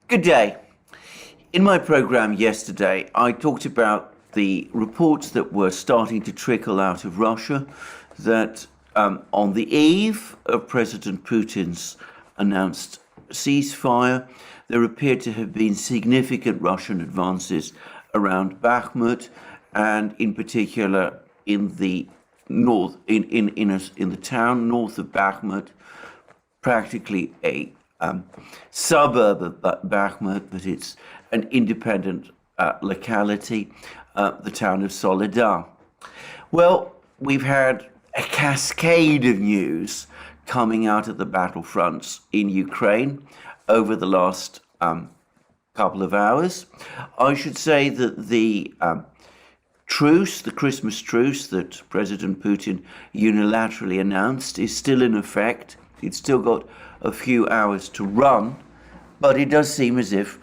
Good day. In my program yesterday, I talked about the reports that were starting to trickle out of Russia that on the eve of President Putin's announced ceasefire, there appeared to have been significant Russian advances around Bakhmut, and in particular in the north, in the town north of Bakhmut, practically a suburb of Bakhmut, but it's an independent locality, the town of Soledar. Well, we've had a cascade of news coming out of the battlefronts in Ukraine over the last couple of hours. I should say that the truce, the Christmas truce that President Putin unilaterally announced, is still in effect. It's still got a few hours to run, but it does seem as if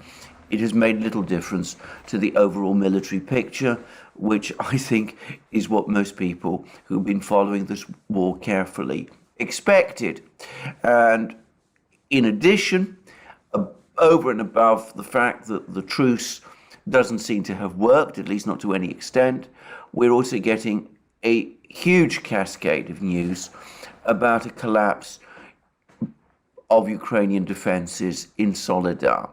it has made little difference to the overall military picture, which I think is what most people who've been following this war carefully expected. And in addition, over and above the fact that the truce doesn't seem to have worked, at least not to any extent, we're also getting a huge cascade of news about a collapse of Ukrainian defenses in Soledar.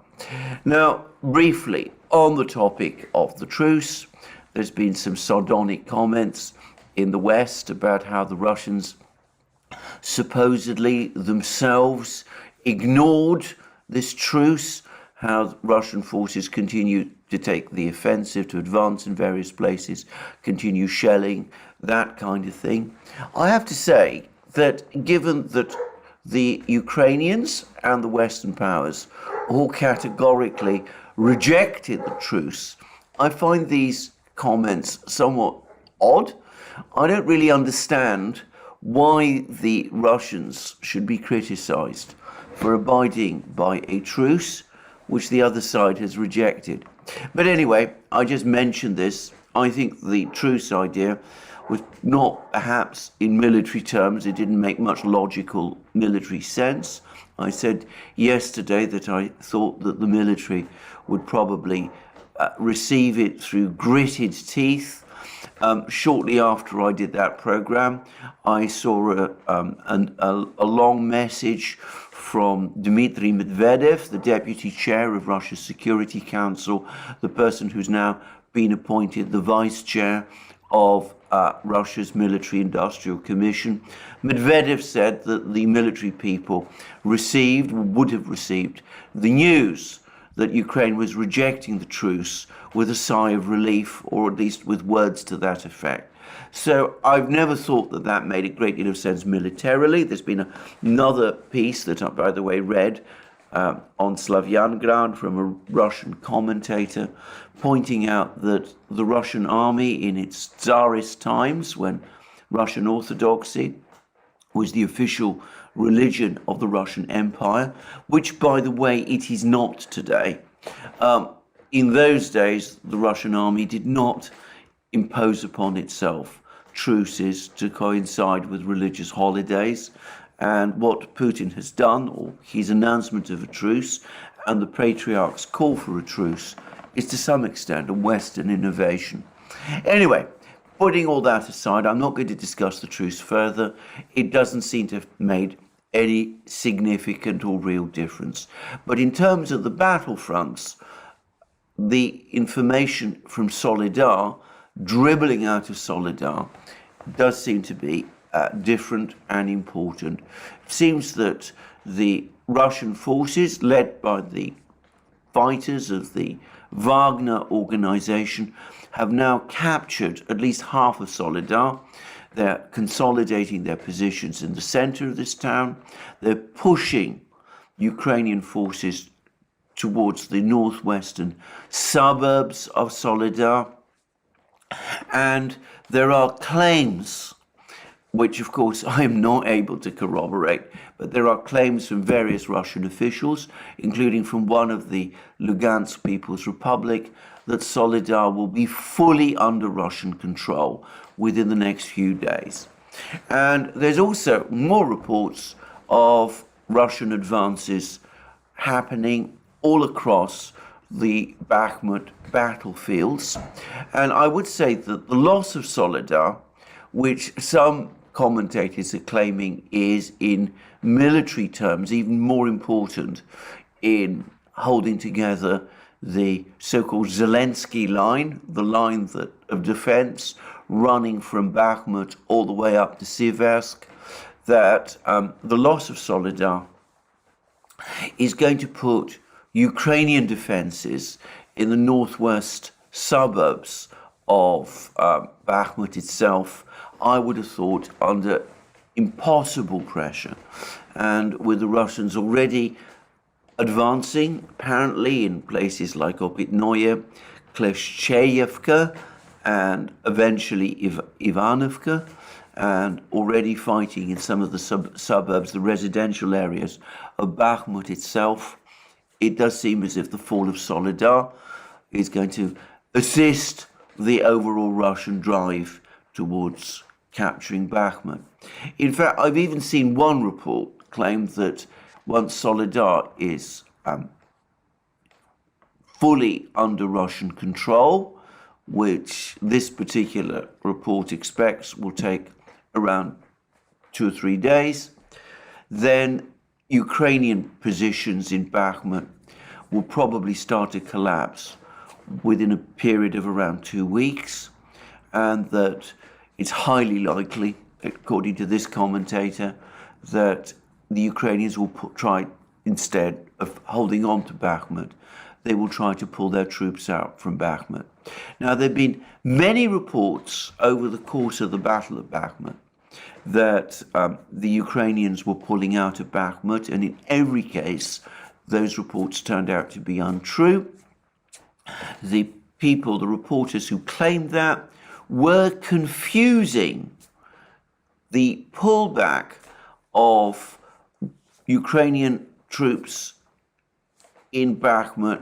Now, briefly, on the topic of the truce, there's been some sardonic comments in the West about how the Russians supposedly themselves ignored this truce, how Russian forces continue to take the offensive, to advance in various places, continue shelling, that kind of thing. I have to say that given that the Ukrainians and the Western powers all categorically rejected the truce, I find these comments somewhat odd. I don't really understand why the Russians should be criticized for abiding by a truce which the other side has rejected. But anyway, I just mentioned this. I think the truce idea was not perhaps in military terms, it didn't make much logical military sense. I said yesterday that I thought that the military would probably receive it through gritted teeth. Shortly after I did that program, I saw a long message from Dmitry Medvedev, the deputy chair of Russia's Security Council, the person who's now been appointed the vice chair of Russia's Military Industrial Commission. Medvedev said that the military people would have received the news that Ukraine was rejecting the truce with a sigh of relief, or at least with words to that effect. So I've never thought that that made a great deal of sense militarily. There's been another piece that I, by the way, read on Slavyangrad from a Russian commentator, pointing out that the Russian army in its Tsarist times, when Russian Orthodoxy was the official religion of the Russian Empire, which, by the way, it is not today. In those days, the Russian army did not impose upon itself truces to coincide with religious holidays. And what Putin has done, or his announcement of a truce, and the patriarch's call for a truce, is to some extent a Western innovation. Anyway, putting all that aside, I'm not going to discuss the truce further. It doesn't seem to have made any significant or real difference. But in terms of the battlefronts, the information from Soledar, dribbling out of Soledar, does seem to be different and important. It seems that the Russian forces, led by the fighters of the Wagner organization, have now captured at least half of Soledar. They're consolidating their positions in the center of this town. They're pushing Ukrainian forces towards the northwestern suburbs of Soledar. And there are claims, which of course I am not able to corroborate, but there are claims from various Russian officials, including from one of the Lugansk People's Republic, that Soledar will be fully under Russian control within the next few days. And there's also more reports of Russian advances happening all across the Bakhmut battlefields. And I would say that the loss of Soledar, which some commentators are claiming is in military terms even more important in holding together the so-called Zelensky line, the line of defense running from Bakhmut all the way up to Siversk, that the loss of Soledar is going to put Ukrainian defenses in the northwest suburbs of Bakhmut itself, I would have thought, under impossible pressure. And with the Russians already advancing, apparently, in places like Opitnoye, Kleshcheyevka, and eventually Ivanovka, and already fighting in some of the suburbs, the residential areas of Bakhmut itself, it does seem as if the fall of Soledar is going to assist the overall Russian drive towards capturing Bakhmut. In fact, I've even seen one report claim that once Soledar is fully under Russian control, which this particular report expects will take around 2 or 3 days, then Ukrainian positions in Bakhmut will probably start to collapse within a period of around 2 weeks, and that it's highly likely, according to this commentator, that the Ukrainians will try, instead of holding on to Bakhmut, they will try to pull their troops out from Bakhmut. Now, there have been many reports over the course of the Battle of Bakhmut that the Ukrainians were pulling out of Bakhmut, and in every case, those reports turned out to be untrue. The reporters who claimed that, were confusing the pullback of Ukrainian troops in Bakhmut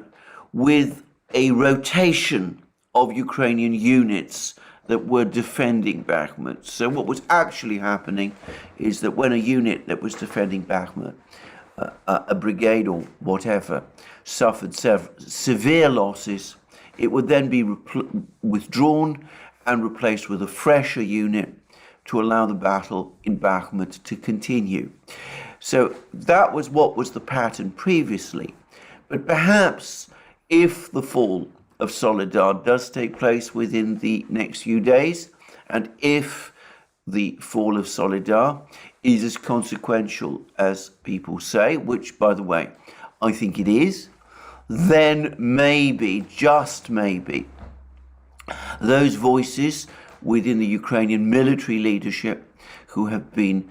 with a rotation of Ukrainian units that were defending Bakhmut. So what was actually happening is that when a unit that was defending Bakhmut, a brigade or whatever, suffered severe losses, it would then be withdrawn and replaced with a fresher unit to allow the battle in Bakhmut to continue. So that was what was the pattern previously. But perhaps if the fall of Soledar does take place within the next few days, and if the fall of Soledar is as consequential as people say, which, by the way, I think it is, then maybe, just maybe, those voices within the Ukrainian military leadership who have been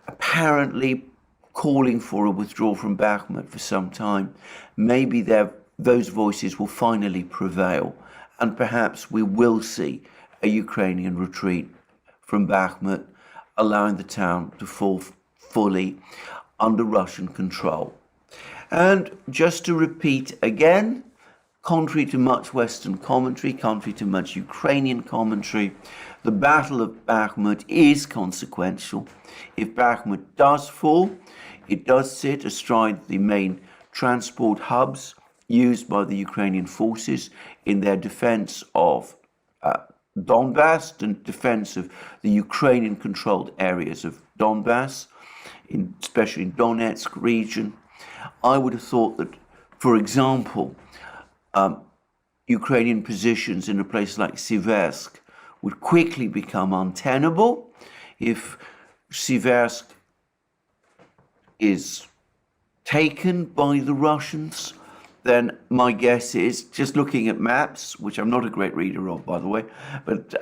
apparently calling for a withdrawal from Bakhmut for some time, maybe those voices will finally prevail, and perhaps we will see a Ukrainian retreat from Bakhmut, allowing the town to fall fully under Russian control. And just to repeat again, contrary to much Western commentary, contrary to much Ukrainian commentary, the Battle of Bakhmut is consequential. If Bakhmut does fall, it does sit astride the main transport hubs used by the Ukrainian forces in their defense of Donbass and defense of the Ukrainian-controlled areas of Donbass, especially in Donetsk region. I would have thought that, for example, Ukrainian positions in a place like Siversk would quickly become untenable. If Siversk is taken by the Russians, then my guess is, just looking at maps, which I'm not a great reader of, by the way, but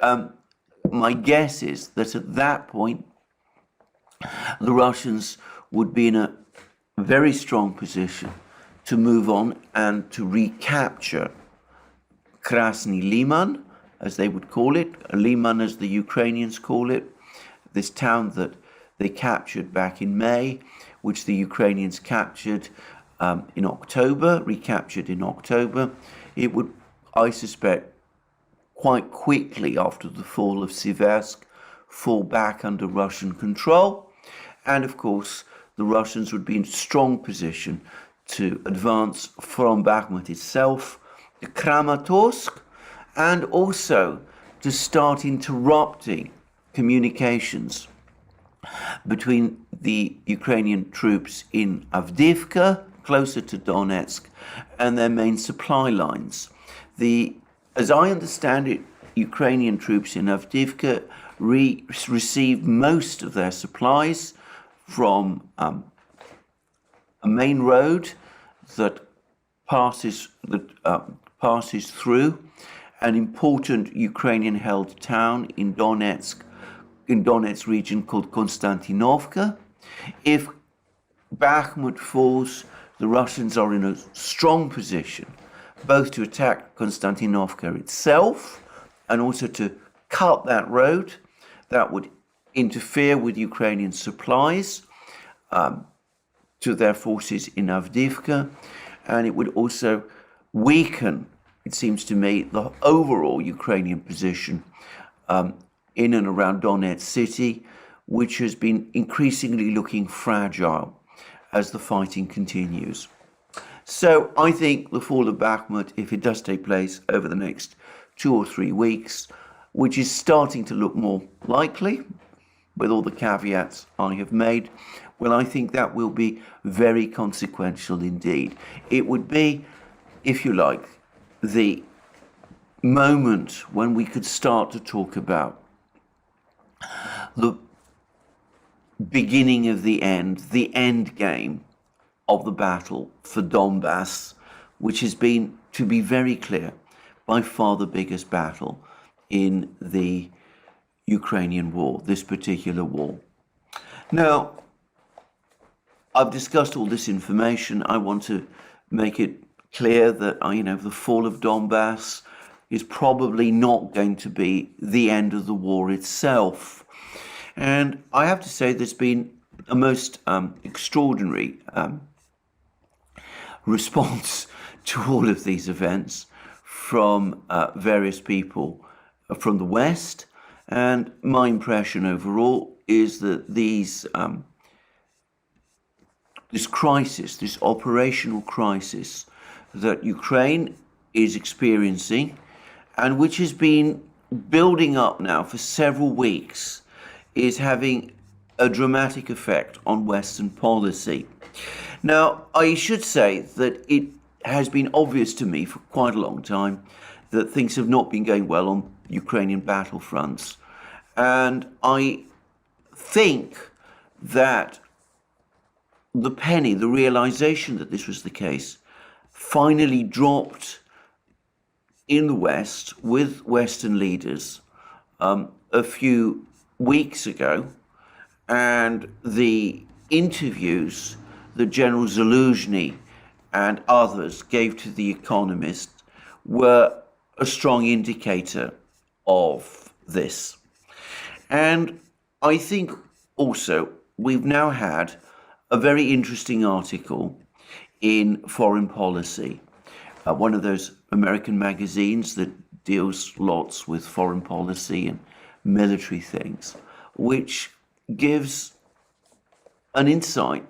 my guess is that at that point, the Russians would be in a very strong position to move on and to recapture Krasny Liman, as they would call it, Liman as the Ukrainians call it, this town that they captured back in May, which the Ukrainians captured in October, recaptured in October. It would, I suspect, quite quickly after the fall of Siversk, fall back under Russian control. And of course, the Russians would be in strong position to advance from Bakhmut itself to Kramatorsk, and also to start interrupting communications between the Ukrainian troops in Avdiivka, closer to Donetsk, and their main supply lines. As I understand it, Ukrainian troops in Avdiivka received most of their supplies from a main road that passes through an important Ukrainian-held town in Donetsk region called Konstantinovka. If Bakhmut falls, the Russians are in a strong position both to attack Konstantinovka itself and also to cut that road. That would interfere with Ukrainian supplies to their forces in Avdiivka, and it would also weaken, it seems to me, the overall Ukrainian position in and around Donetsk city, which has been increasingly looking fragile as the fighting continues. So I think the fall of Bakhmut, if it does take place over the next 2 or 3 weeks, which is starting to look more likely, with all the caveats I have made, well, I think that will be very consequential indeed. It would be, if you like, the moment when we could start to talk about the beginning of the end game of the battle for Donbass, which has been, to be very clear, by far the biggest battle in the Ukrainian war, this particular war. Now, I've discussed all this information. I want to make it clear that, the fall of Donbass is probably not going to be the end of the war itself. And I have to say there's been a most extraordinary response to all of these events from various people from the West. And my impression overall is that this crisis, this operational crisis that Ukraine is experiencing, and which has been building up now for several weeks, is having a dramatic effect on Western policy. Now, I should say that it has been obvious to me for quite a long time that things have not been going well on Ukrainian battlefronts. And I think that the penny, the realization that this was the case, finally dropped in the West with Western leaders a few weeks ago, and the interviews that General Zaluzhny and others gave to The Economist were a strong indicator of this. And I think also we've now had a very interesting article in Foreign Policy, one of those American magazines that deals lots with foreign policy and military things, which gives an insight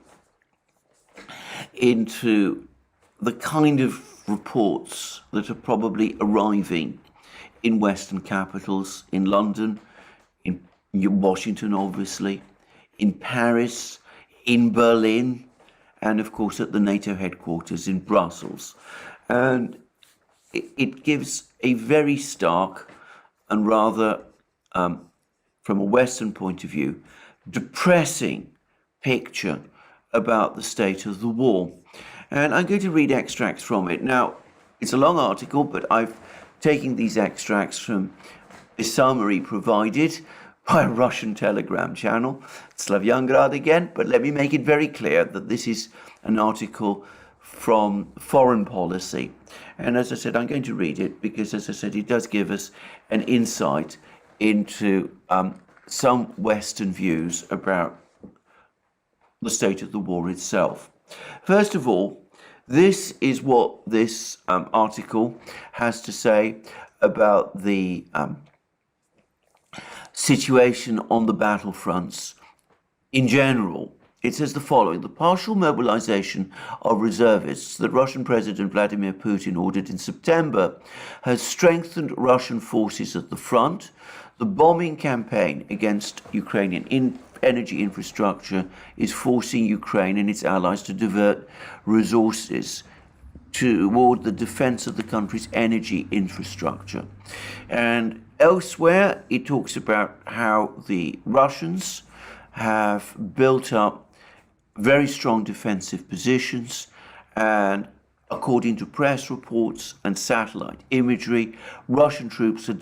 into the kind of reports that are probably arriving in Western capitals, in London, in Washington, obviously, in Paris, in Berlin, and of course at the NATO headquarters in Brussels. And it gives a very stark and rather, from a Western point of view, depressing picture about the state of the war. And I'm going to read extracts from it. Now, it's a long article, but I've taken these extracts from a summary provided by a Russian Telegram channel, Slavyangrad again, but let me make it very clear that this is an article from Foreign Policy. And as I said, I'm going to read it because, as I said, it does give us an insight into some Western views about the state of the war itself. First of all, this is what this article has to say about the situation on the battlefronts in general it says the following: the partial mobilization of reservists that Russian President Vladimir Putin ordered in September has strengthened Russian forces at the front. The bombing campaign against Ukrainian energy infrastructure is forcing Ukraine and its allies to divert resources toward the defense of the country's energy infrastructure. And elsewhere, it talks about how the Russians have built up very strong defensive positions, and according to press reports and satellite imagery, Russian troops are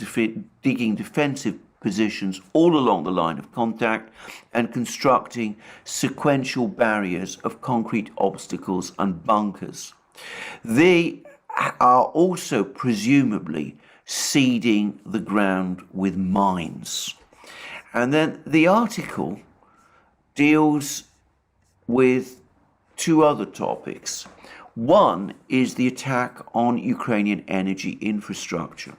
digging defensive positions all along the line of contact and constructing sequential barriers of concrete obstacles and bunkers. They are also presumably seeding the ground with mines. And then the article deals with two other topics. One is the attack on Ukrainian energy infrastructure.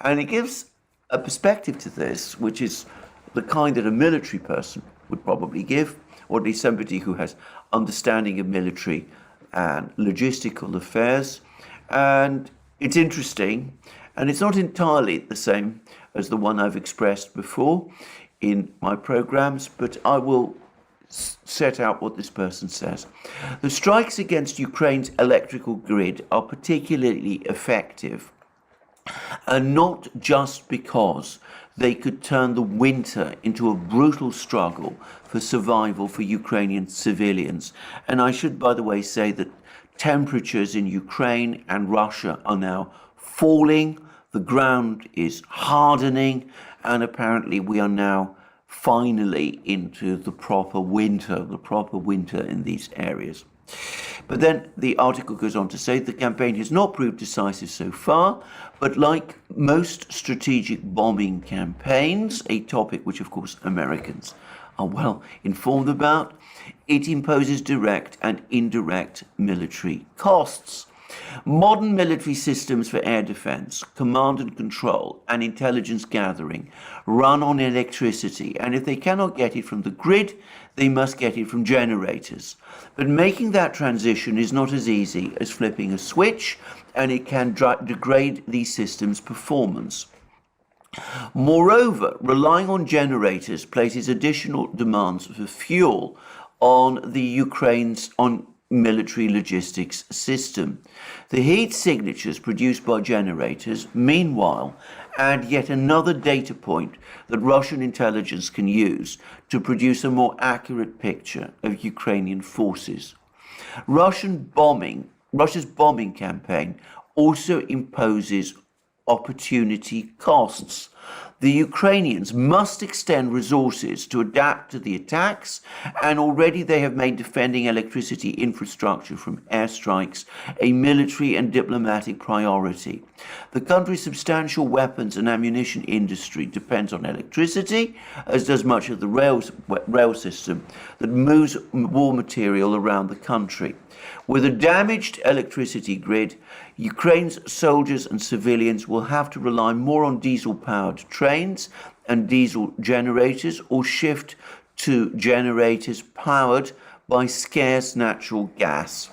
And it gives a perspective to this, which is the kind that a military person would probably give, or at least somebody who has understanding of military and logistical affairs. And it's interesting, and it's not entirely the same as the one I've expressed before in my programs, but I will set out what this person says. The strikes against Ukraine's electrical grid are particularly effective, and not just because they could turn the winter into a brutal struggle for survival for Ukrainian civilians. And I should, by the way, say that temperatures in Ukraine and Russia are now falling, the ground is hardening, and apparently we are now finally into the proper winter in these areas. But then the article goes on to say the campaign has not proved decisive so far, but like most strategic bombing campaigns, a topic which of course Americans are well informed about, it imposes direct and indirect military costs. Modern military systems for air defense, command and control, and intelligence gathering run on electricity, and if they cannot get it from the grid, they must get it from generators. But making that transition is not as easy as flipping a switch, and it can degrade these systems' performance. Moreover, relying on generators places additional demands for fuel on the Ukraine's military logistics system. The heat signatures produced by generators, meanwhile, add yet another data point that Russian intelligence can use to produce a more accurate picture of Ukrainian forces. Russia's bombing campaign also imposes opportunity costs. The Ukrainians must extend resources to adapt to the attacks, and already they have made defending electricity infrastructure from airstrikes a military and diplomatic priority. The country's substantial weapons and ammunition industry depends on electricity, as does much of the rail system that moves war material around the country. With a damaged electricity grid, Ukraine's soldiers and civilians will have to rely more on diesel-powered trains and diesel generators, or shift to generators powered by scarce natural gas.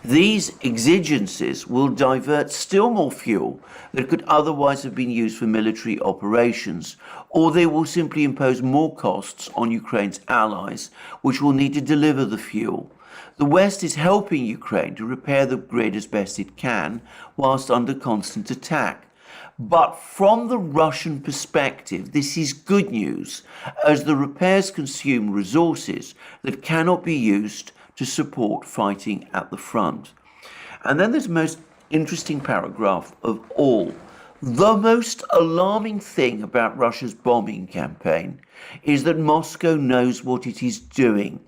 These exigencies will divert still more fuel that could otherwise have been used for military operations, or they will simply impose more costs on Ukraine's allies, which will need to deliver the fuel. The West is helping Ukraine to repair the grid as best it can, whilst under constant attack. But from the Russian perspective, this is good news, as the repairs consume resources that cannot be used to support fighting at the front. And then there's the most interesting paragraph of all. The most alarming thing about Russia's bombing campaign is that Moscow knows what it is doing.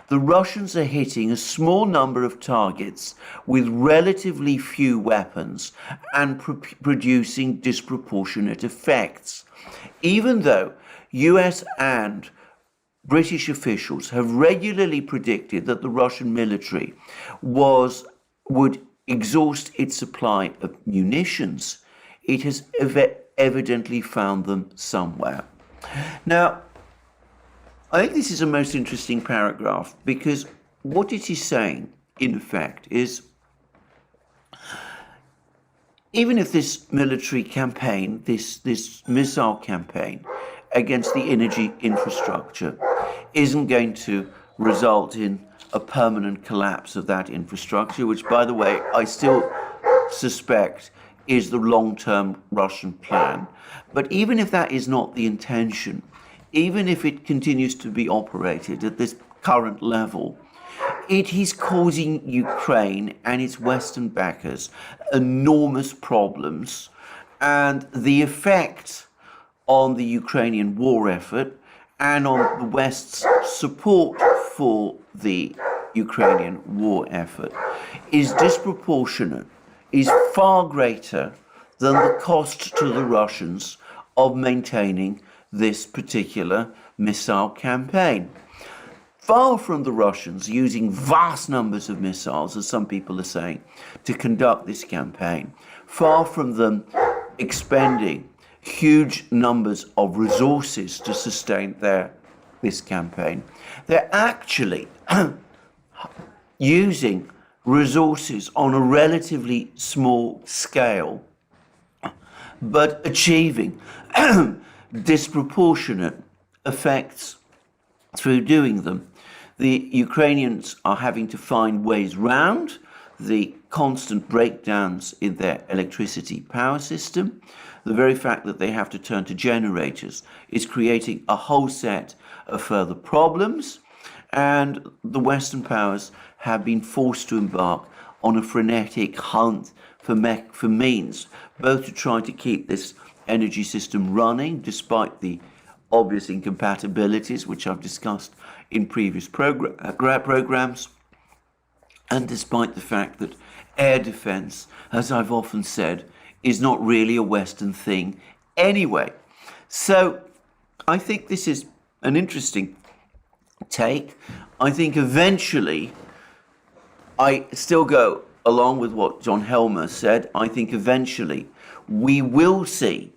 The Russians are hitting a small number of targets with relatively few weapons and producing disproportionate effects. Even though US and British officials have regularly predicted that the Russian military would exhaust its supply of munitions, it has evidently found them somewhere. Now, I think this is a most interesting paragraph because what it is saying, in effect, is even if this military campaign, this missile campaign against the energy infrastructure isn't going to result in a permanent collapse of that infrastructure, which, by the way, I still suspect is the long-term Russian plan. But even if that is not the intention, even if it continues to be operated at this current level, it is causing Ukraine and its Western backers enormous problems, and the effect on the Ukrainian war effort and on the West's support for the Ukrainian war effort is disproportionate, is far greater than the cost to the Russians of maintaining this particular missile campaign. Far from the Russians using vast numbers of missiles, as some people are saying, to conduct this campaign, far from them expending huge numbers of resources to sustain this campaign, they're actually using resources on a relatively small scale, but achieving disproportionate effects through doing them. The Ukrainians are having to find ways round the constant breakdowns in their electricity power system. The very fact that they have to turn to generators is creating a whole set of further problems, and the Western powers have been forced to embark on a frenetic hunt for means, both to try to keep this energy system running despite the obvious incompatibilities which I've discussed in previous programs, and despite the fact that air defense, as I've often said, is not really a Western thing anyway. So I think this is an interesting take. I think eventually, I still go along with what John Helmer said, I think eventually we will see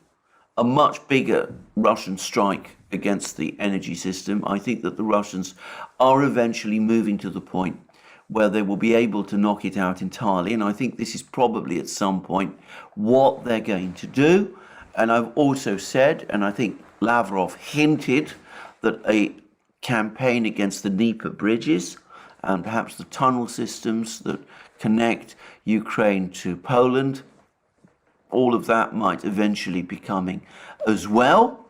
a much bigger Russian strike against the energy system. I think that the Russians are eventually moving to the point where they will be able to knock it out entirely. And I think this is probably at some point what they're going to do. And I've also said, and I think Lavrov hinted, that a campaign against the Dnieper bridges and perhaps the tunnel systems that connect Ukraine to Poland, all of that might eventually be coming as well.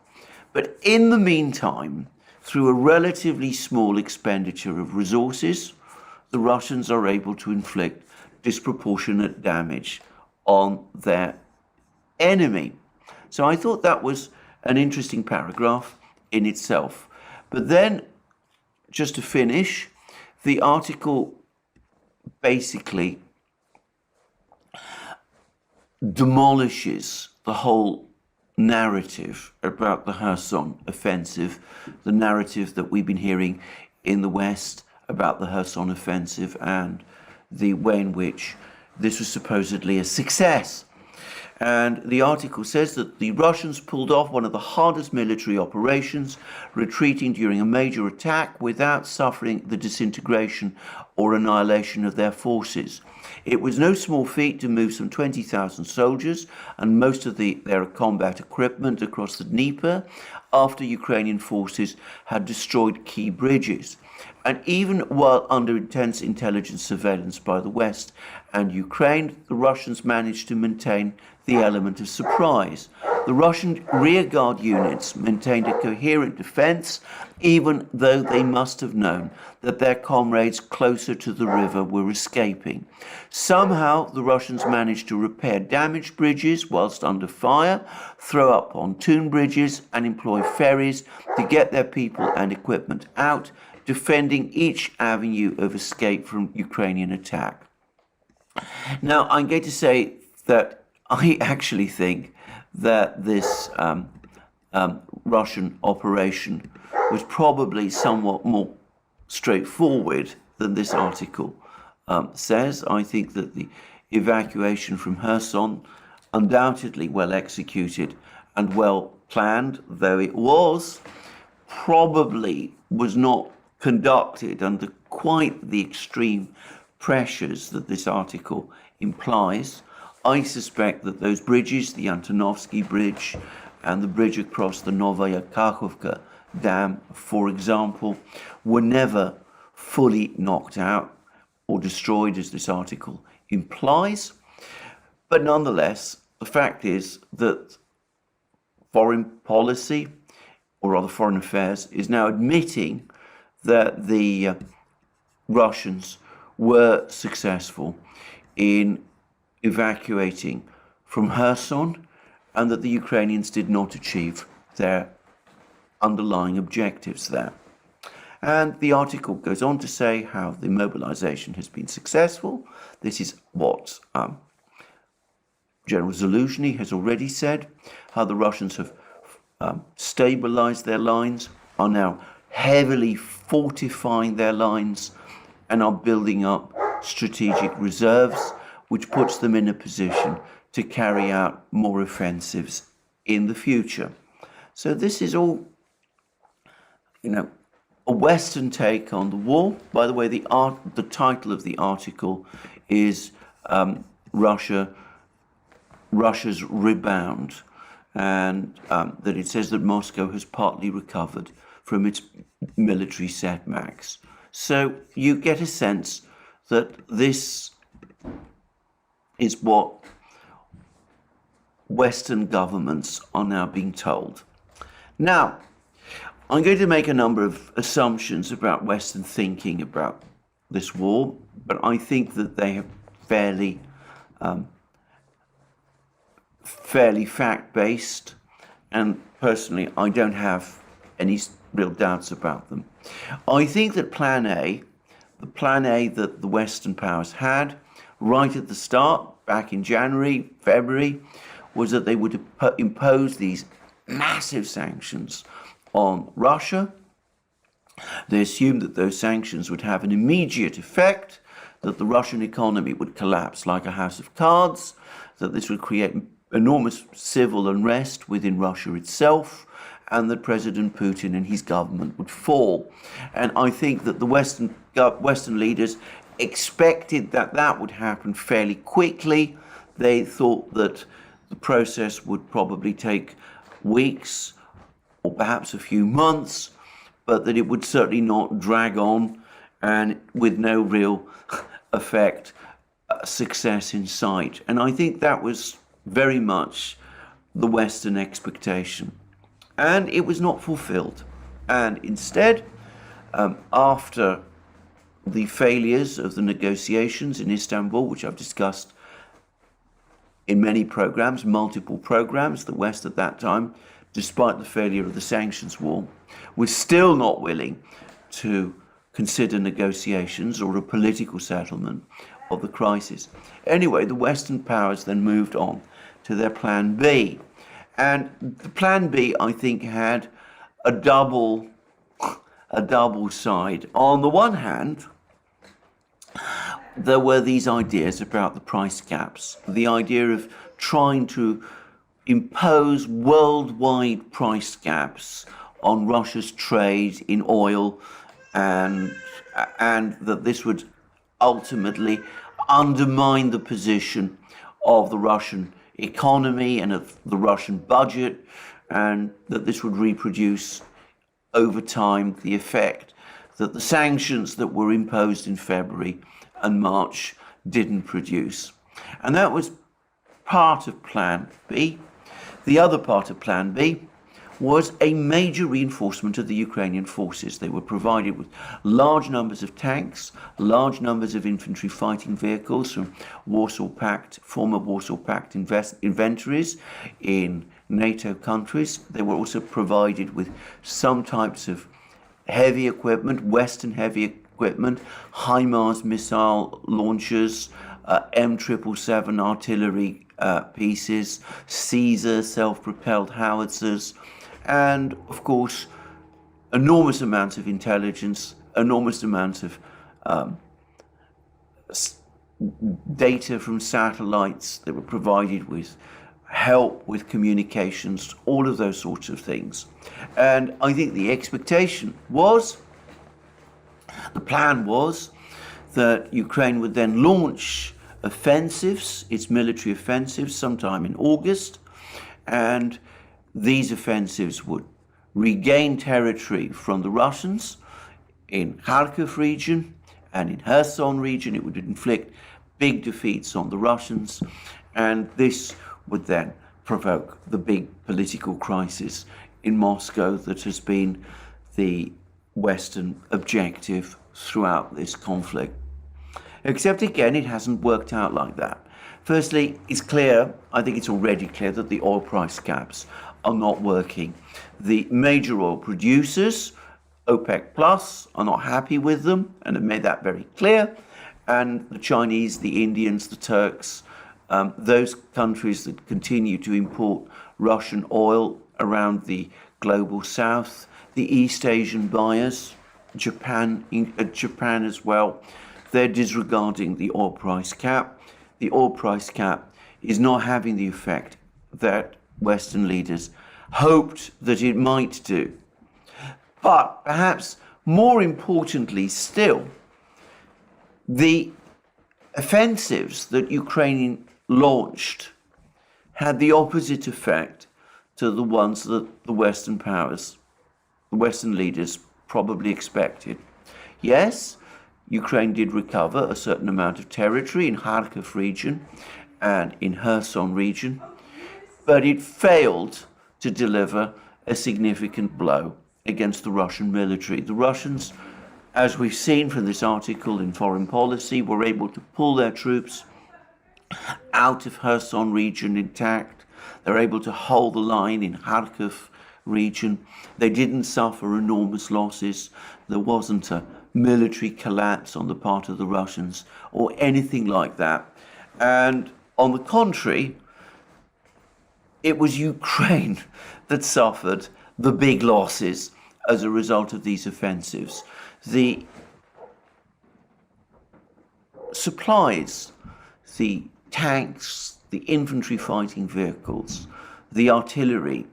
But in the meantime, through a relatively small expenditure of resources, the Russians are able to inflict disproportionate damage on their enemy. So I thought that was an interesting paragraph in itself. But then, just to finish, the article basically demolishes the whole narrative about the Kherson offensive, the narrative that we've been hearing in the West about the Kherson offensive and the way in which this was supposedly a success. And the article says that the Russians pulled off one of the hardest military operations, retreating during a major attack without suffering the disintegration or annihilation of their forces. It was no small feat to move some 20,000 soldiers and most of their combat equipment across the Dnieper after Ukrainian forces had destroyed key bridges. And even while under intense intelligence surveillance by the West and Ukraine, the Russians managed to maintain the element of surprise. The Russian rearguard units maintained a coherent defense, even though they must have known that their comrades closer to the river were escaping. Somehow, the Russians managed to repair damaged bridges whilst under fire, throw up pontoon bridges, and employ ferries to get their people and equipment out, defending each avenue of escape from Ukrainian attack. Now, I'm going to say that I actually think that this Russian operation was probably somewhat more straightforward than this article says. I think that the evacuation from Kherson, undoubtedly well executed and well planned, though it was, probably was not conducted under quite the extreme pressures that this article implies. I suspect that those bridges, the Antonovsky Bridge and the bridge across the Novaya Kakhovka Dam, for example, were never fully knocked out or destroyed, as this article implies. But nonetheless, the fact is that foreign policy, or rather foreign affairs, is now admitting that the Russians were successful in evacuating from Kherson, and that the Ukrainians did not achieve their underlying objectives there. And the article goes on to say how the mobilization has been successful. This is what General Zaluzhny has already said, how the Russians have stabilized their lines, are now heavily fortifying their lines, and are building up strategic reserves, which puts them in a position to carry out more offensives in the future. So this is all, a Western take on the war. By the way, the title of the article is Russia's rebound, and that it says that Moscow has partly recovered from its military setbacks. So you get a sense that this is what Western governments are now being told. Now, I'm going to make a number of assumptions about Western thinking about this war, but I think that they are fairly fact-based, and personally, I don't have any real doubts about them. I think that the plan A that the Western powers had right at the start, back in January, February, was that they would impose these massive sanctions on Russia. They assumed that those sanctions would have an immediate effect, that the Russian economy would collapse like a house of cards, that this would create enormous civil unrest within Russia itself, and that President Putin and his government would fall. And I think that the Western leaders expected that that would happen fairly quickly. They thought that the process would probably take weeks or perhaps a few months, but that it would certainly not drag on and with no real effect, success in sight. And I think that was very much the Western expectation. And it was not fulfilled. And instead, after the failures of the negotiations in Istanbul, which I've discussed in many programs, multiple programs, the West at that time, despite the failure of the sanctions war, was still not willing to consider negotiations or a political settlement of the crisis. Anyway, the Western powers then moved on to their plan B. And the plan B, I think, had a double side. On the one hand, there were these ideas about the price caps, the idea of trying to impose worldwide price caps on Russia's trade in oil, and that this would ultimately undermine the position of the Russian economy and of the Russian budget, and that this would reproduce over time the effect that the sanctions that were imposed in February and March didn't produce. And that was part of Plan B. The other part of Plan B was a major reinforcement of the Ukrainian forces. They were provided with large numbers of tanks, large numbers of infantry fighting vehicles from former Warsaw Pact inventories in NATO countries. They were also provided with some types of heavy equipment, Western heavy equipment, HIMARS missile launchers, M777 artillery pieces, Caesar self-propelled howitzers, and of course enormous amounts of intelligence, enormous amounts of data from satellites. They were provided with help with communications, all of those sorts of things. And I think the expectation was, the plan was, that Ukraine would then launch offensives, its military offensives, sometime in August, and these offensives would regain territory from the Russians in Kharkiv region and in Kherson region. It would inflict big defeats on the Russians, and this would then provoke the big political crisis in Moscow that has been the Western objective throughout this conflict. Except again, it hasn't worked out like that. Firstly, it's clear, I think it's already clear, that the oil price caps are not working. The major oil producers, OPEC Plus, are not happy with them and have made that very clear. And the Chinese, the Indians, the Turks, those countries that continue to import Russian oil around the global south, the East Asian buyers, Japan as well, they're disregarding the oil price cap. The oil price cap is not having the effect that Western leaders hoped that it might do. But perhaps more importantly still, the offensives that Ukraine launched had the opposite effect to the ones that the Western powers, the Western leaders probably expected. Yes, Ukraine did recover a certain amount of territory in Kharkiv region and in Kherson region, but it failed to deliver a significant blow against the Russian military. The Russians, as we've seen from this article in Foreign Policy, were able to pull their troops out of Kherson region intact. They're able to hold the line in Kharkiv region. They didn't suffer enormous losses. There wasn't a military collapse on the part of the Russians or anything like that. And on the contrary, it was Ukraine that suffered the big losses as a result of these offensives. The supplies, the tanks, the infantry fighting vehicles, the artillery,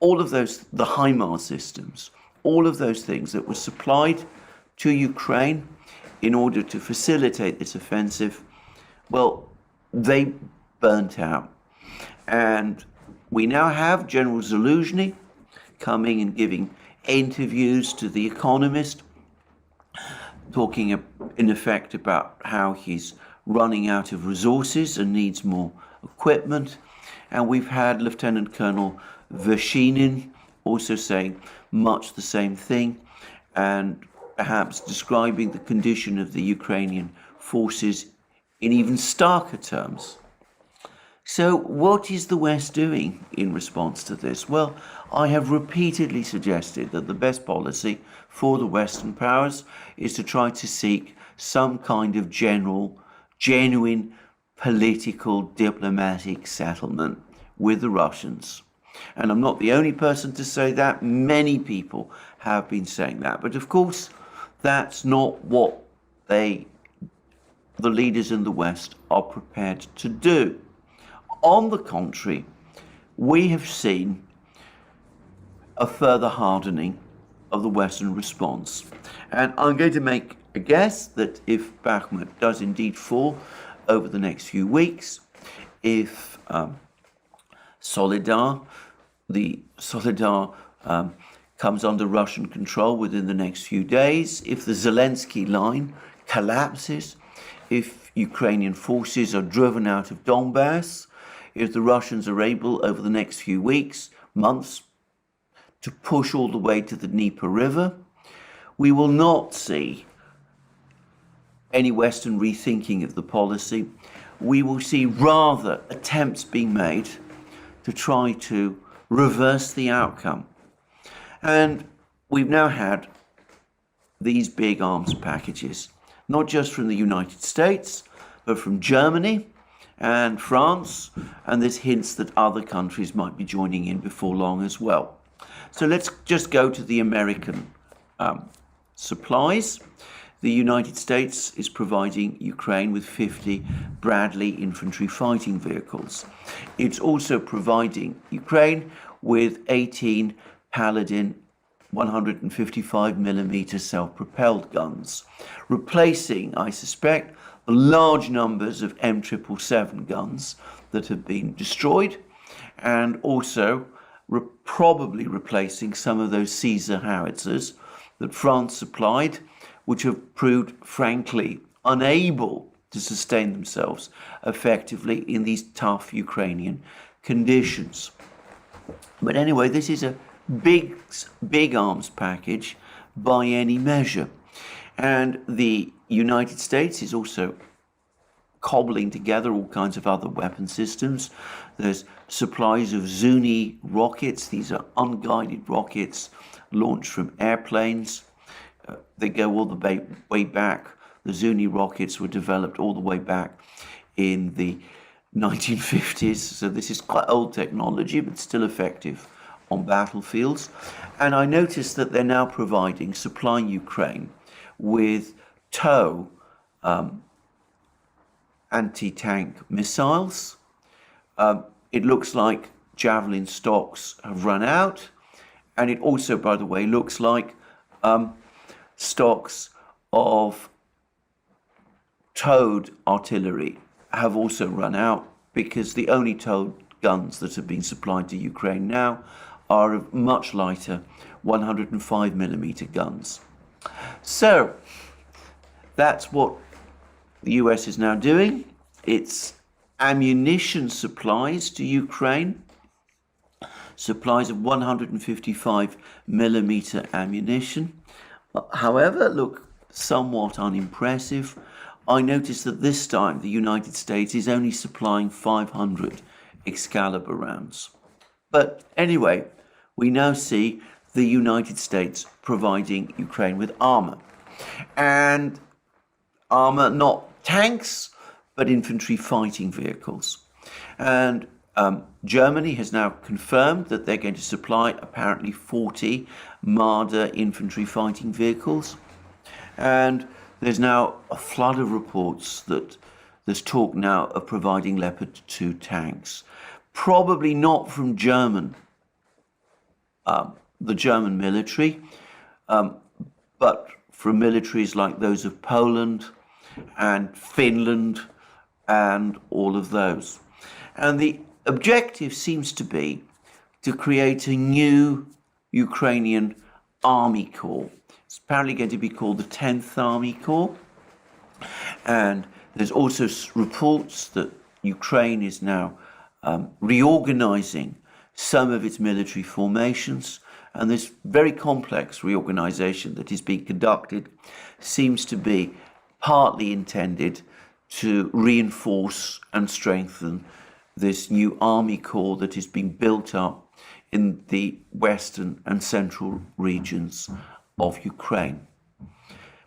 all of those, the HIMARS systems, all of those things that were supplied to Ukraine in order to facilitate this offensive, well, they burnt out. And we now have General Zaluzhny coming and giving interviews to The Economist, talking in effect about how he's running out of resources and needs more equipment. And we've had Lieutenant Colonel Vershinin also saying much the same thing, and perhaps describing the condition of the Ukrainian forces in even starker terms. So what is the West doing in response to this? Well, I have repeatedly suggested that the best policy for the Western powers is to try to seek some kind of genuine political diplomatic settlement with the Russians. And I'm not the only person to say that. Many people have been saying that. But of course, that's not what the leaders in the West are prepared to do. On the contrary, we have seen a further hardening of the Western response. And I'm going to make a guess that if Bakhmut does indeed fall over the next few weeks, if Soledar comes under Russian control within the next few days, if the Zelensky line collapses, if Ukrainian forces are driven out of Donbass, if the Russians are able over the next few weeks, months, to push all the way to the Dnieper River, we will not see any Western rethinking of the policy. We will see rather attempts being made to try to reverse the outcome. And we've now had these big arms packages, not just from the United States, but from Germany and France, and there's hints that other countries might be joining in before long as well. So let's just go to the American supplies. the United States is providing Ukraine with 50 Bradley infantry fighting vehicles. It's also providing Ukraine with 18 Paladin 155mm self-propelled guns, replacing, I suspect, the large numbers of M777 guns that have been destroyed, and also probably replacing some of those Caesar howitzers that France supplied, which have proved, frankly, unable to sustain themselves effectively in these tough Ukrainian conditions. But anyway, this is a big arms package by any measure. And the United States is also cobbling together all kinds of other weapon systems. There's supplies of Zuni rockets. These are unguided rockets launched from airplanes. They go all the way back. The Zuni rockets were developed all the way back in the 1950s. So this is quite old technology, but still effective on battlefields. And I noticed that they're now supplying Ukraine with TOW anti-tank missiles. It looks like Javelin stocks have run out. And it also, by the way, looks like stocks of towed artillery have also run out, because the only towed guns that have been supplied to Ukraine now are of much lighter 105mm guns. So that's what the US is now doing. It's ammunition supplies to Ukraine, supplies of 155mm ammunition. However, look somewhat unimpressive. I noticed that this time the United States is only supplying 500 Excalibur rounds. But anyway, we now see the United States providing Ukraine with armor. And armor, not tanks, but infantry fighting vehicles. And Germany has now confirmed that they're going to supply apparently 40 Marder infantry fighting vehicles. And there's now a flood of reports that there's talk now of providing Leopard 2 tanks. Probably not from the German military, but from militaries like those of Poland and Finland and all of those. And the objective seems to be to create a new Ukrainian army corps. It's apparently going to be called the 10th Army Corps. And there's also reports that Ukraine is now reorganizing some of its military formations. And this very complex reorganization that is being conducted seems to be partly intended to reinforce and strengthen this new army corps that is being built up in the western and central regions of Ukraine.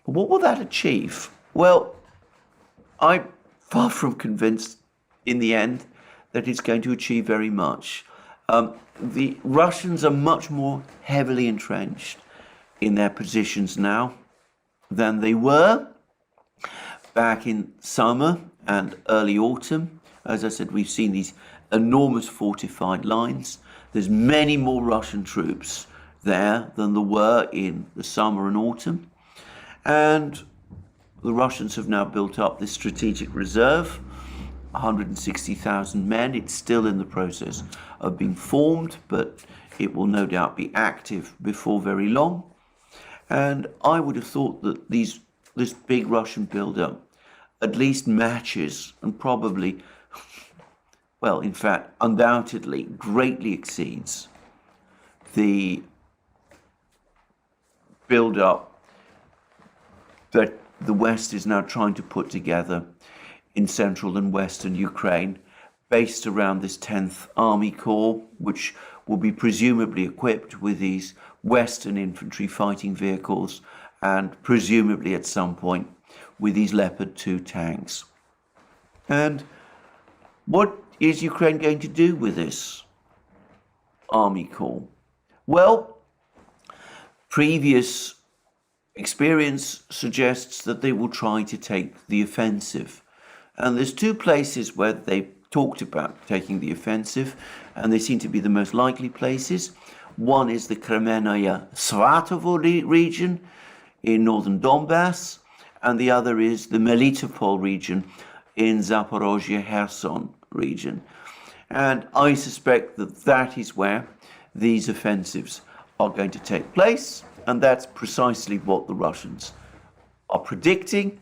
But what will that achieve? Well, I'm far from convinced in the end that it's going to achieve very much. The Russians are much more heavily entrenched in their positions now than they were back in summer and early autumn. As I said, we've seen these enormous fortified lines. There's many more Russian troops there than there were in the summer and autumn. And the Russians have now built up this strategic reserve, 160,000 men. It's still in the process of being formed, but it will no doubt be active before very long. And I would have thought that this big Russian buildup at least matches and probably, well, in fact, undoubtedly greatly exceeds the build-up that the West is now trying to put together in central and western Ukraine, based around this 10th Army Corps, which will be presumably equipped with these Western infantry fighting vehicles and presumably at some point with these Leopard 2 tanks. And what is Ukraine going to do with this Army Corps? Well, previous experience suggests that they will try to take the offensive. And there's two places where they talked about taking the offensive, and they seem to be the most likely places. One is the Kremenaya Svatovo region in northern Donbass, and the other is the Melitopol region in Zaporozhye Kherson region. And I suspect that that is where these offensives are going to take place, and that's precisely what the Russians are predicting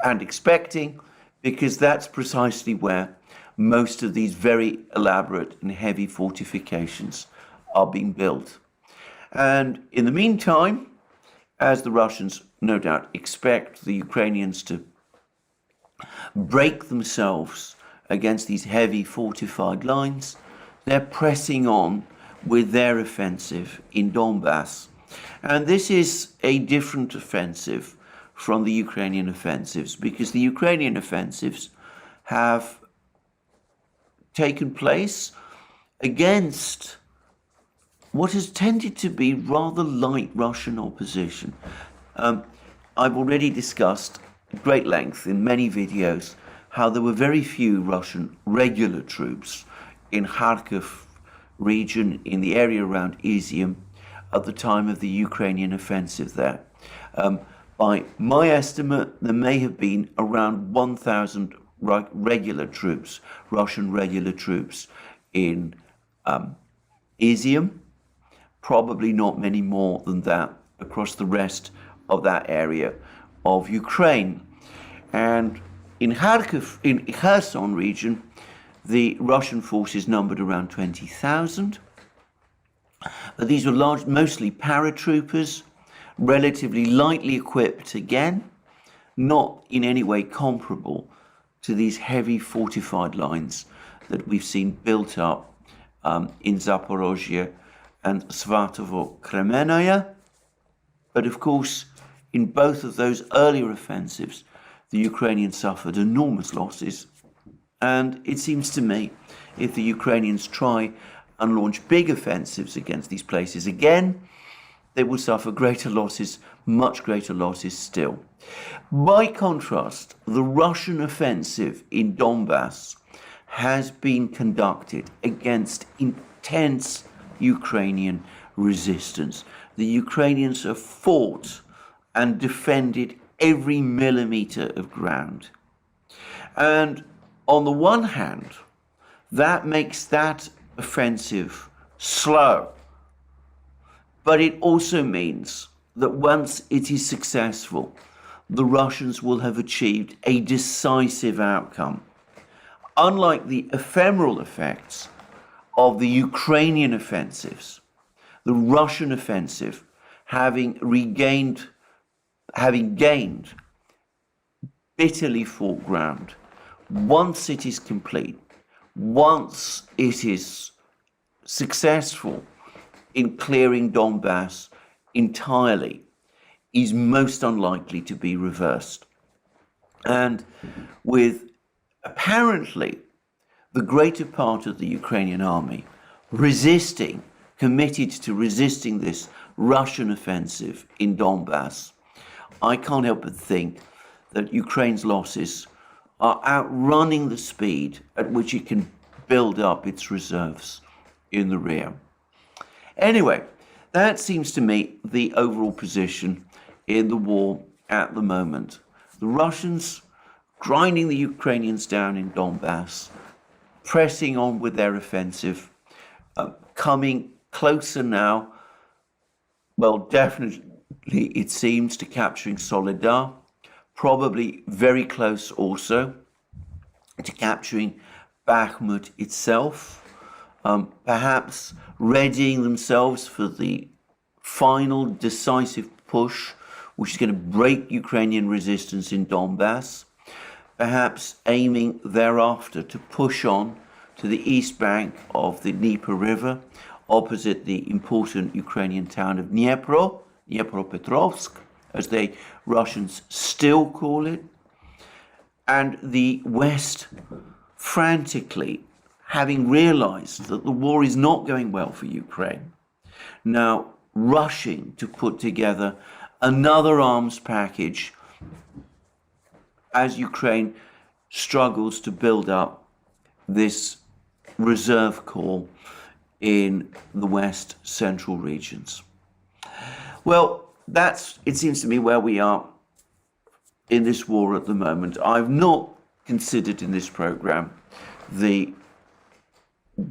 and expecting, because that's precisely where most of these very elaborate and heavy fortifications are being built. And in the meantime, as the Russians no doubt expect the Ukrainians to break themselves against these heavy fortified lines, they're pressing on with their offensive in Donbass. And this is a different offensive from the Ukrainian offensives, because the Ukrainian offensives have taken place against what has tended to be rather light Russian opposition. I've already discussed at great length in many videos how there were very few Russian regular troops in Kharkiv region, in the area around Izium, at the time of the Ukrainian offensive there. By my estimate, there may have been around 1,000 regular troops, Russian regular troops in Izium, probably not many more than that across the rest of that area of Ukraine. And in Kharkiv, in Kherson region, the Russian forces numbered around 20,000. But these were mostly paratroopers, relatively lightly equipped again, not in any way comparable to these heavy fortified lines that we've seen built up in Zaporozhye and Svatovo Kremenaya. But of course, in both of those earlier offensives, the Ukrainians suffered enormous losses. And it seems to me, if the Ukrainians try and launch big offensives against these places again, they will suffer greater losses, much greater losses still. By contrast, the Russian offensive in Donbass has been conducted against intense Ukrainian resistance. The Ukrainians have fought and defended every millimeter of ground. And on the one hand, that makes that offensive slow. But it also means that once it is successful, the Russians will have achieved a decisive outcome. Unlike the ephemeral effects of the Ukrainian offensives, the Russian offensive, having gained bitterly fought ground, once it is complete, once it is successful in clearing Donbass entirely, is most unlikely to be reversed. And with apparently the greater part of the Ukrainian army committed to resisting this Russian offensive in Donbass, I can't help but think that Ukraine's losses are outrunning the speed at which it can build up its reserves in the rear. Anyway, that seems to me the overall position in the war at the moment. The Russians grinding the Ukrainians down in Donbass, pressing on with their offensive, coming closer now, well, definitely it seems, to capturing Soledar, probably very close also to capturing Bakhmut itself, perhaps readying themselves for the final decisive push, which is going to break Ukrainian resistance in Donbass, perhaps aiming thereafter to push on to the east bank of the Dnieper River, opposite the important Ukrainian town of Dnipropetrovsk, as the Russians still call it, and the West frantically, having realized that the war is not going well for Ukraine, now rushing to put together another arms package as Ukraine struggles to build up this reserve corps in the west central regions. Well, that's, it seems to me, where we are in this war at the moment. I've not considered in this program the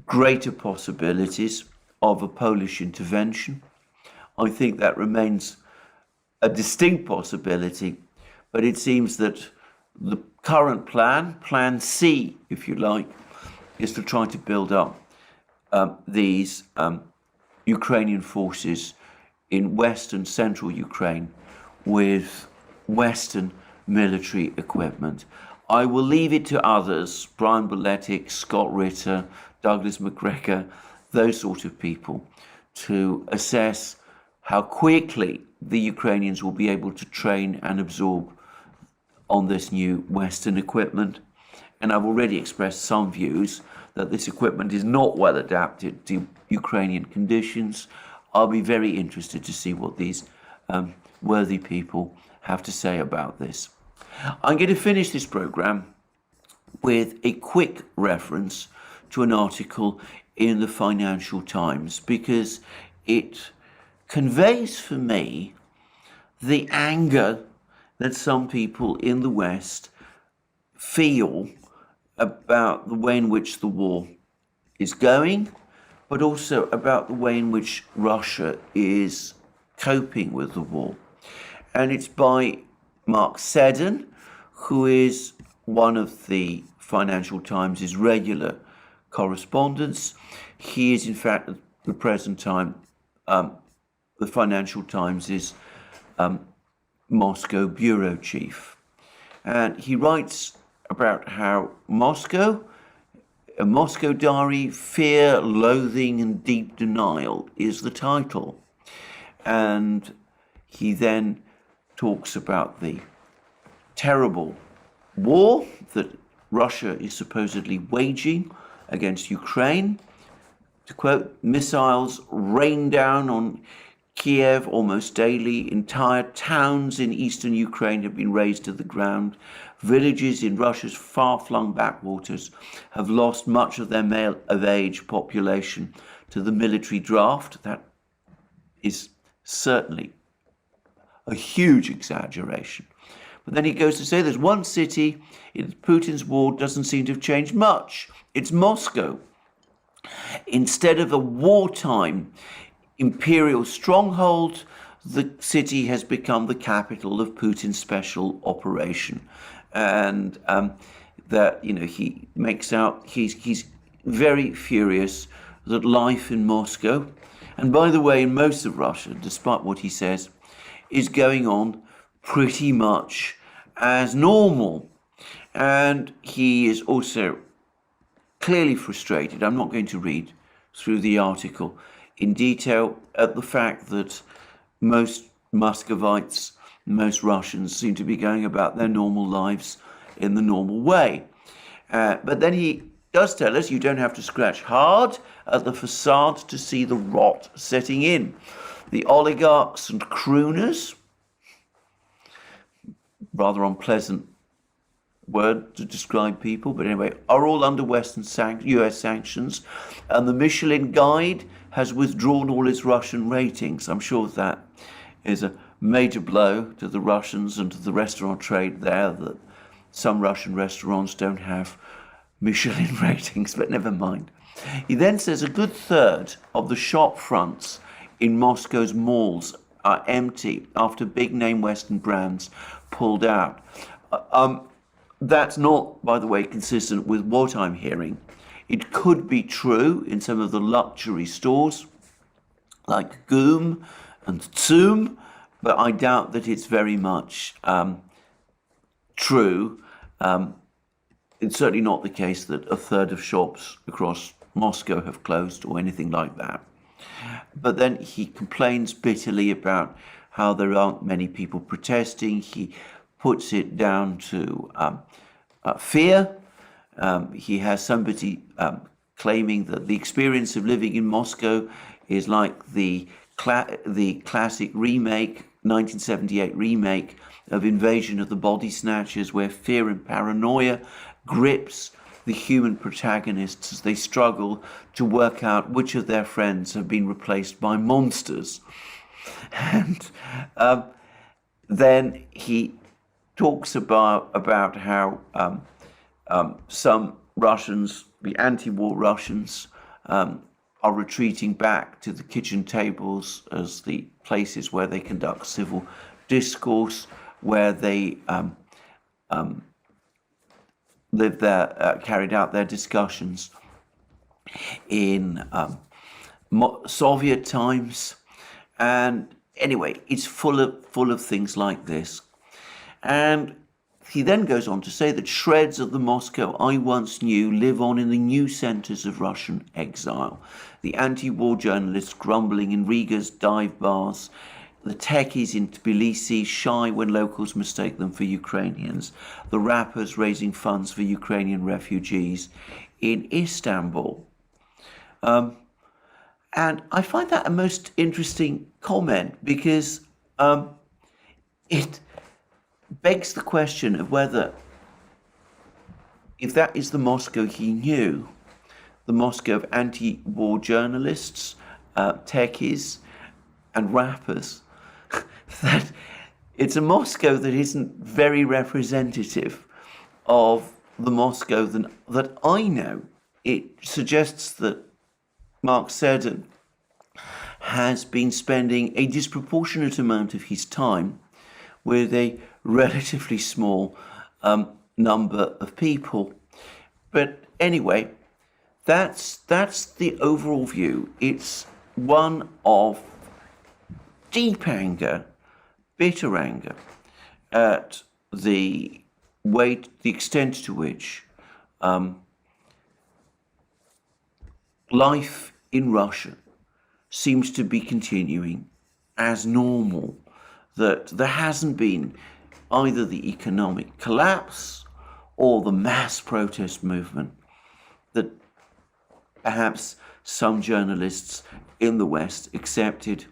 greater possibilities of a Polish intervention. I think that remains a distinct possibility, but it seems that the current plan, Plan C, if you like, is to try to build up these Ukrainian forces in western central Ukraine with Western military equipment. I will leave it to others, Brian Boletic, Scott Ritter, Douglas McGregor, those sort of people, to assess how quickly the Ukrainians will be able to train and absorb on this new Western equipment. And I've already expressed some views that this equipment is not well adapted to Ukrainian conditions. I'll be very interested to see what these worthy people have to say about this. I'm going to finish this program with a quick reference to an article in the Financial Times, because it conveys for me the anger that some people in the West feel about the way in which the war is going, but also about the way in which Russia is coping with the war. And it's by Mark Seddon, who is one of the Financial Times' regular correspondents. He is, in fact, at the present time, the Financial Times' Moscow bureau chief. And he writes about how Moscow, a Moscow diary, Fear, Loathing and Deep Denial is the title. And he then talks about the terrible war that Russia is supposedly waging against Ukraine. To quote, missiles rain down on Kiev almost daily. Entire towns in eastern Ukraine have been razed to the ground. Villages in Russia's far-flung backwaters have lost much of their male-of-age population to the military draft. That is certainly a huge exaggeration. But then he goes to say there's one city in Putin's war doesn't seem to have changed much. It's Moscow. Instead of a wartime imperial stronghold, the city has become the capital of Putin's special operation. And that, you know, he makes out he's very furious that life in Moscow, and by the way, in most of Russia, despite what he says, is going on pretty much as normal. And he is also clearly frustrated. I'm not going to read through the article in detail at the fact that most Muscovites, most Russians seem to be going about their normal lives in the normal way. But then he does tell us you don't have to scratch hard at the facade to see the rot setting in. The oligarchs and crooners, rather unpleasant word to describe people, but anyway, are all under Western US sanctions, and the Michelin Guide has withdrawn all its Russian ratings. I'm sure that is a major blow to the Russians and to the restaurant trade there, that some Russian restaurants don't have Michelin ratings, but never mind. He then says a good third of the shop fronts in Moscow's malls are empty after big name Western brands pulled out. That's not, by the way, consistent with what I'm hearing. It could be true in some of the luxury stores like Goom and Tsum, but I doubt that it's very much true. It's certainly not the case that a third of shops across Moscow have closed or anything like that. But then he complains bitterly about how there aren't many people protesting. He puts it down to fear. He has somebody claiming that the experience of living in Moscow is like the classic remake 1978 remake of Invasion of the Body Snatchers, where fear and paranoia grips the human protagonists as they struggle to work out which of their friends have been replaced by monsters. And then he talks about how some Russians, the anti-war Russians, are retreating back to the kitchen tables as the places where they conduct civil discourse, where they lived there, carried out their discussions in Soviet times. And anyway, it's full of things like this. And he then goes on to say that shreds of the Moscow I once knew live on in the new centres of Russian exile. The anti-war journalists grumbling in Riga's dive bars, the techies in Tbilisi shy when locals mistake them for Ukrainians, the rappers raising funds for Ukrainian refugees in Istanbul. And I find that a most interesting comment, because it begs the question of whether, if that is the Moscow he knew, the Moscow of anti-war journalists, techies and rappers, that it's a Moscow that isn't very representative of the Moscow that I know. It suggests that Mark Seddon has been spending a disproportionate amount of his time with a relatively small number of people. But anyway, that's the overall view. It's one of deep anger, bitter anger at the extent to which life in Russia seems to be continuing as normal, that there hasn't been either the economic collapse or the mass protest movement that perhaps some journalists in the West accepted,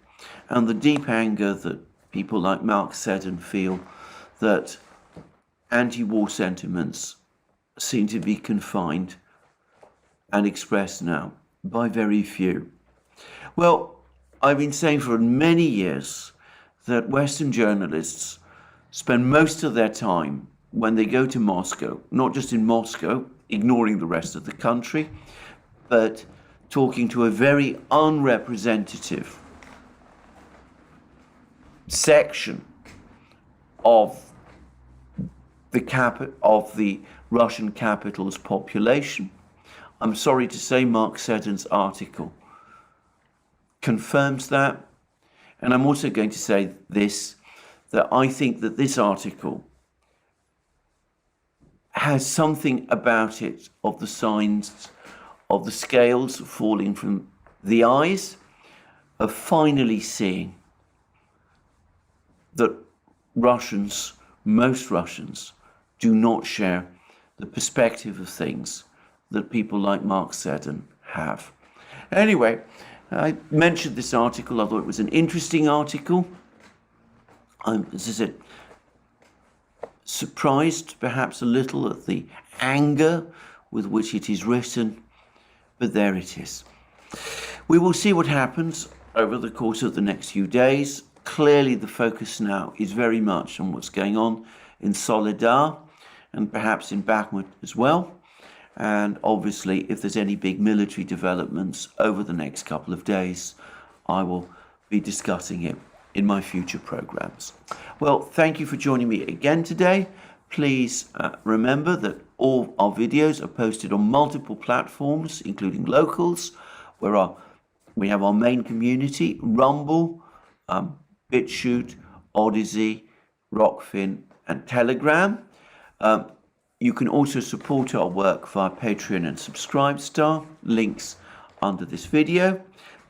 and the deep anger that people like Mark Seddon feel that anti-war sentiments seem to be confined and expressed now by very few. Well, I've been saying for many years that Western journalists spend most of their time when they go to Moscow, not just in Moscow, ignoring the rest of the country, but talking to a very unrepresentative section of the Russian capital's population. I'm sorry to say Mark Seddon's article confirms that. And I'm also going to say this, that I think that this article has something about it of the signs of the scales falling from the eyes, of finally seeing that Russians, most Russians, do not share the perspective of things that people like Mark Seddon have. Anyway, I mentioned this article. I thought it was an interesting article. I'm, as I said, surprised perhaps a little at the anger with which it is written, but there it is. We will see what happens over the course of the next few days. Clearly the focus now is very much on what's going on in Soledar and perhaps in Bakhmut as well. And obviously, if there's any big military developments over the next couple of days, I will be discussing it in my future programs. Well, thank you for joining me again today. Please remember that all our videos are posted on multiple platforms, including locals, where we have our main community, Rumble, BitChute, Odyssey, Rockfin, and Telegram. You can also support our work via Patreon and Subscribestar, links under this video.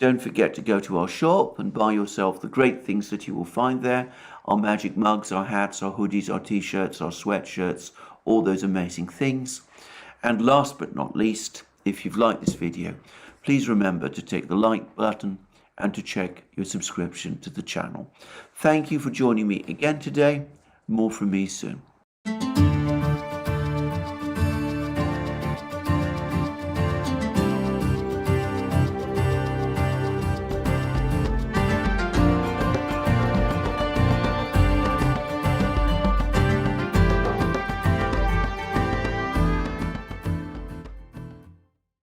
Don't forget to go to our shop and buy yourself the great things that you will find there. Our magic mugs, our hats, our hoodies, our t-shirts, our sweatshirts, all those amazing things. And last but not least, if you've liked this video, please remember to take the like button and to check your subscription to the channel. Thank you for joining me again today. More from me soon.